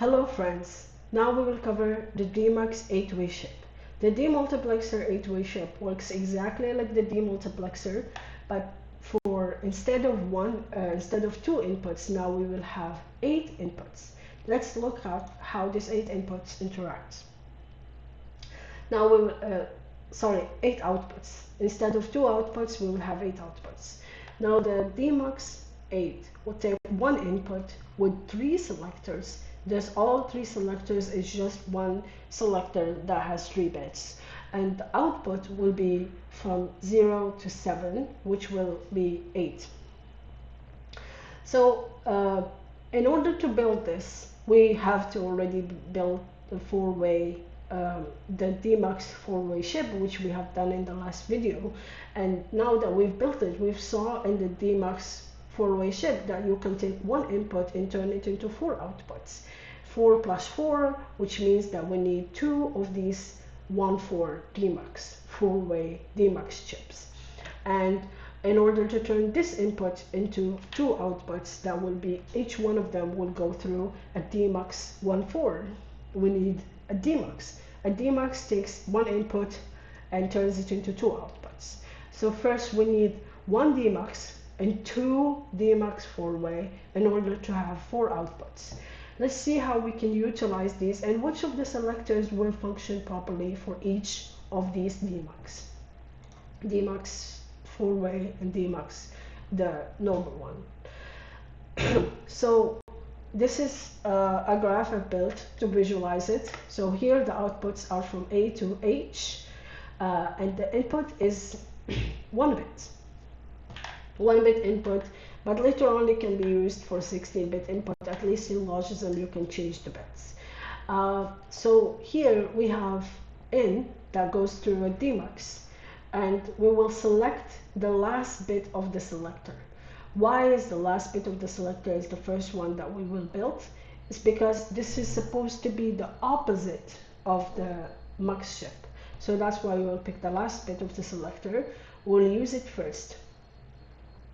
Hello friends, now we will cover the DMux8Way chip. The demultiplexer 8-way chip works exactly like the demultiplexer, but instead of 2 inputs, now we will have 8 inputs. Let's look at how these 8 inputs interact. Now we will, 8 outputs. Instead of 2 outputs, we will have 8 outputs. Now the DMux8 will take 1 input with 3 selectors. There's all 3 selectors is just one selector that has 3 bits. And the output will be from 0 to 7, which will be 8. So in order to build this, we have to already build the 4-way the DMux 4-way chip, which we have done in the last video. And now that we've built it, we've saw in the DMux 4-way chip that you can take 1 input and turn it into 4 outputs. 4 plus 4, which means that we need 2 of these 1-4 DMux 4-way DMux chips. And in order to turn this input into 2 outputs, that will be each one of them will go through a DMux 1-4. We need a DMux. A DMux takes 1 input and turns it into 2 outputs. So first we need 1 DMux and 2 DMux 4-way in order to have 4 outputs. Let's see how we can utilize these and which of the selectors will function properly for each of these DMux. DMux 4-way and DMux, the normal one. So this is a graph I've built to visualize it. So here the outputs are from A to H, and the input is 1 bit. 1 bit input, but later on it can be used for 16-bit input. At least in logism you can change the bits. So here we have N that goes through a DMux, and we will select the last bit of the selector. Why is the last bit of the selector is the first one that we will build? It's because this is supposed to be the opposite of the mux chip. So that's why we will pick the last bit of the selector. We'll use it first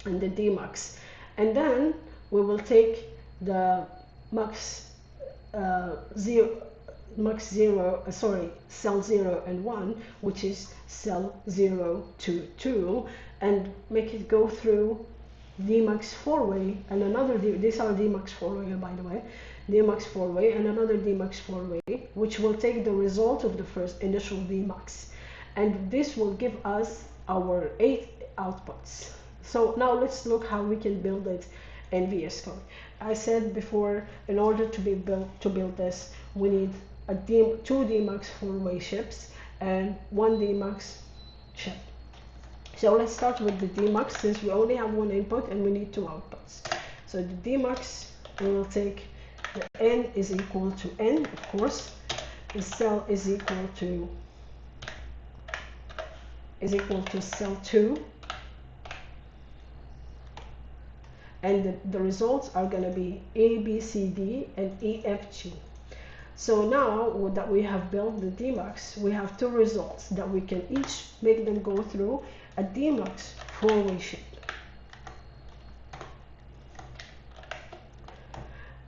in the DMux. And then we will take the cell 0 and 1, which is cell 0 to 2, and make it go through DMux 4-way and another, these are DMux 4-way by the way, DMux 4-way and another DMux 4-way, which will take the result of the first initial DMux. And this will give us our 8 outputs. So now let's look how we can build it in VS Code. I said before, in order to build this, we need 2 DMux 4-way chips and 1 DMux chip. So let's start with the DMux, since we only have 1 input and we need 2 outputs. So the DMux, we will take the N is equal to N, of course. The cell is equal to cell 2. And the results are going to be A, B, C, D, and E, F, G. So now that we have built the DMux, we have 2 results that we can each make them go through a DMux 4-way chip.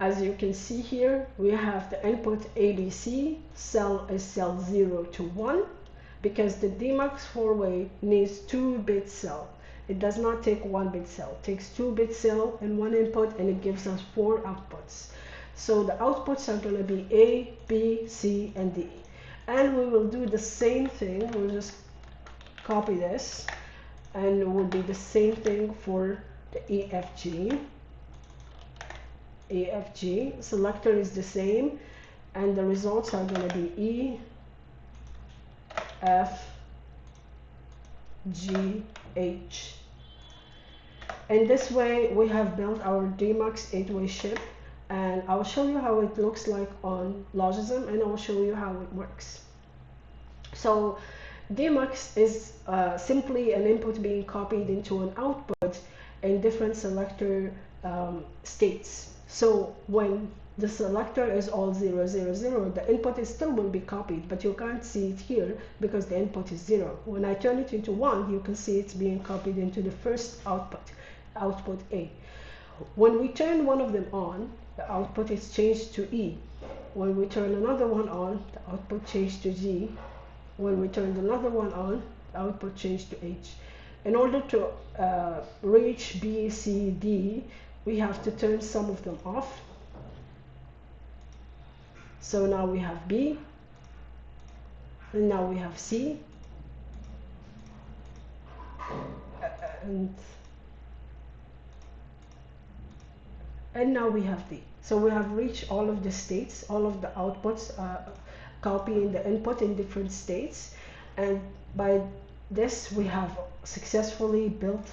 As you can see here, we have the input ABC, cell is cell 0 to 1, because the DMux 4-way needs 2-bit cell. It does not take 1-bit cell. It takes 2-bit cell and 1 input, and it gives us 4 outputs. So the outputs are going to be A, B, C, and D. And we will do the same thing. We'll just copy this, and it will be the same thing for the EFG. EFG selector is the same, and the results are going to be E, F, G, H. And this way we have built our DMux 8-way chip, and I'll show you how it looks like on Logism, and I'll show you how it works. So DMux is simply an input being copied into an output in different selector states. So when the selector is all 0, 0, 0, the input is still will be copied, but you can't see it here because the input is 0. When I turn it into 1, you can see it's being copied into the first output, output A. When we turn one of them on, the output is changed to E. When we turn another one on, the output changed to Z. When we turned another one on, the output changed to H. In order to reach B, C, D, we have to turn some of them off. So now we have B, and now we have C, and now we have D. So we have reached all of the states, all of the outputs, copying the input in different states, and by this we have successfully built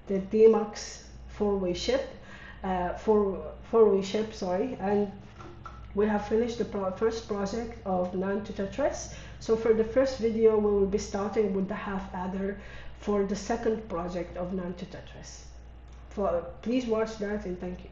the DMux four-way chip, four-way chip, sorry, and we have finished the first project of Nand2Tetris. So for the first video, we will be starting with the half adder for the second project of Nand2Tetris. Please watch that, and thank you.